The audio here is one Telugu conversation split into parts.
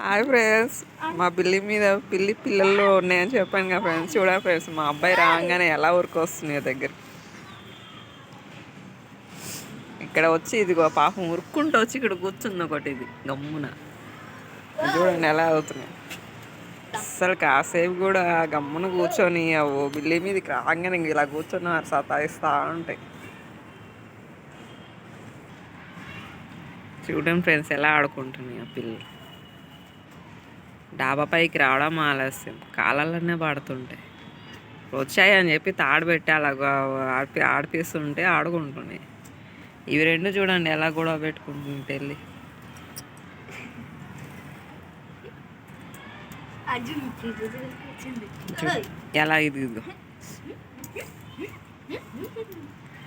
హాయ్ ఫ్రెండ్స్, మా బిల్లి మీద పిల్లలు ఉన్నాయని చెప్పాను కదా ఫ్రెండ్స్. చూడండి ఫ్రెండ్స్, మా అబ్బాయి రాగానే ఎలా ఉరికొస్తున్నాయి దగ్గర. ఇక్కడ వచ్చి ఇదిగో పాపం ఉరుక్కుంటూ వచ్చి ఇక్కడ కూర్చుంది ఒకటి, ఇది గమ్మున. ఇది చూడండి ఎలా అవుతున్నాయి. అస్సలు కాసేపు కూడా గమ్మున కూర్చొని అవు బిల్లి మీదకి రాగానే ఇలా కూర్చొని సతాయిస్తూ ఉంటాయి. చూడండి ఫ్రెండ్స్ ఎలా ఆడుకుంటున్నాయి ఆ పిల్లలు. డాబా పైకి రావడం ఆలస్యం, కాలాలనే పడుతుంటాయి. వచ్చాయని చెప్పి తాడు పెట్టి అలాగా ఆడిపిస్తుంటే ఆడుకుంటున్నాయి. ఇవి రెండు చూడండి ఎలా గొడవ పెట్టుకుంటుంది తెల్లి. ఎలా ఇదిగో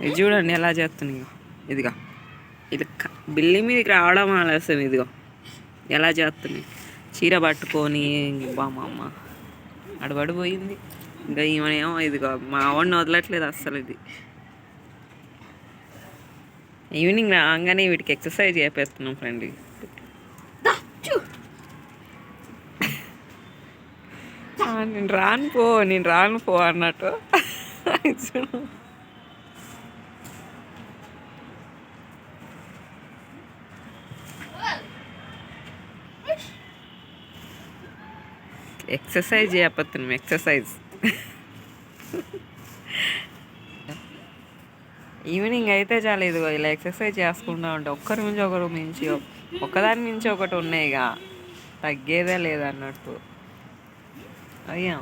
ఇది చూడండి ఎలా చేస్తున్నాయి. ఇదిగో ఇది బిల్లి మీదకి రావడం ఆలస్యం. ఇదిగో ఎలా చేస్తున్నాయి. చీర పట్టుకొని మా అమ్మ అడబడిపోయింది. ఇంకా ఈమెనేమో ఇదిగో మా వాడిని వదలట్లేదు అస్సలు. ఇది ఈవినింగ్ రాగానే వీటికి ఎక్సర్సైజ్ చేపేస్తున్నాం ఫ్రెండ్. నేను రాను పో అన్నట్టు. Exercise చేయకపోతున్నాం, exercise. ఈవినింగ్ అయితే చాలా ఇదిగో ఇలా ఎక్సర్సైజ్ చేసుకుంటూ ఉంటే ఒక్కరి మించి ఒకరు మించి ఒక్కదాని మించి ఒకటి ఉన్నాయిగా, తగ్గేదే లేదన్నట్టు. అయ్యా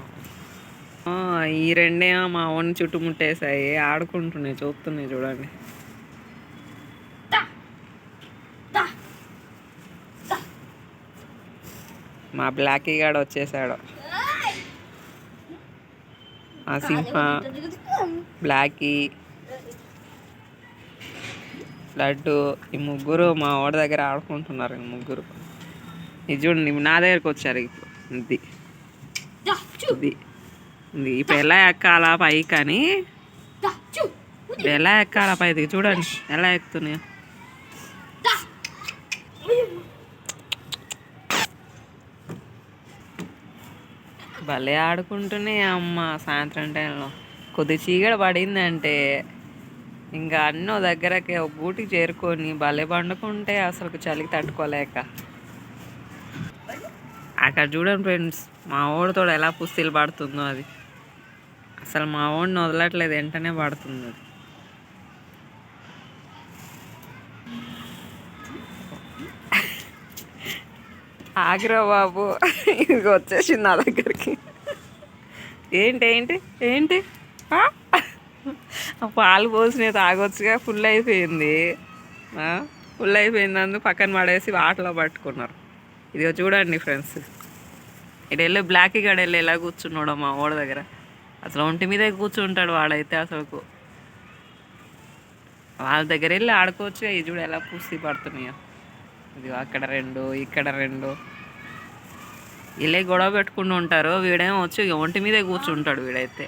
ఈ రెండేమో మా ఓన్ చుట్టుముట్టేసాయి, ఆడుకుంటున్నాయి, చూస్తున్నాయి చూడండి. మా బ్లాకీ గాడు వచ్చేసాడు. ఆ సింహ, బ్లాకీ, లడ్డు, ఈ ముగ్గురు మా వాడి దగ్గర ఆడుకుంటున్నారు. ముగ్గురు ఇది చూడండి నా దగ్గరకు వచ్చారు. ఇప్పుడు ఇది ఇది ఇది ఇప్పుడు ఎలా ఎక్కాలా పై, కానీ ఎలా ఎక్కాలా పైకి చూడండి ఎలా ఎక్కుతున్నాయో. భలే ఆడుకుంటున్నాయి అమ్మ. సాయంత్రం టైంలో కొద్ది చీకట పడిందంటే ఇంకా అన్నో దగ్గరకి ఒక గూటికి చేరుకొని భలే పండుకుంటే అసలు చలికి తట్టుకోలేక. అక్కడ చూడండి ఫ్రెండ్స్, మా ఓడితో ఎలా పుస్తీలు పడుతుందో అది. అసలు మా ఓడిని వదలట్లేదు, వెంటనే పడుతుంది అది. ఆగిరా బాబు, ఇది వచ్చేసింది నా దగ్గరికి. ఏంటి ఏంటి ఏంటి పాలు పోసినవి తాగొచ్చుగా, ఫుల్ అయిపోయింది. ఫుల్ అయిపోయింది, అందుకు పక్కన పడేసి వాటలో పట్టుకున్నారు. ఇదిగో చూడండి ఫ్రెండ్స్, ఇటు వెళ్ళి బ్లాకీ గడ వెళ్ళి ఎలా కూర్చున్నాడు మా ఓడి దగ్గర. అసలు ఒంటి మీదే కూర్చుంటాడు వాడైతే. అసలు వాళ్ళ దగ్గర వెళ్ళి ఆడుకోవచ్చు. ఇది చూడు ఎలా పూసి పడుతున్నాయో. ఇది అక్కడ రెండు, ఇక్కడ రెండు, ఇలా గొడవ పెట్టుకుంటూ ఉంటారు. వీడేమో వచ్చి ఒంటి మీదే కూర్చుంటాడు వీడైతే.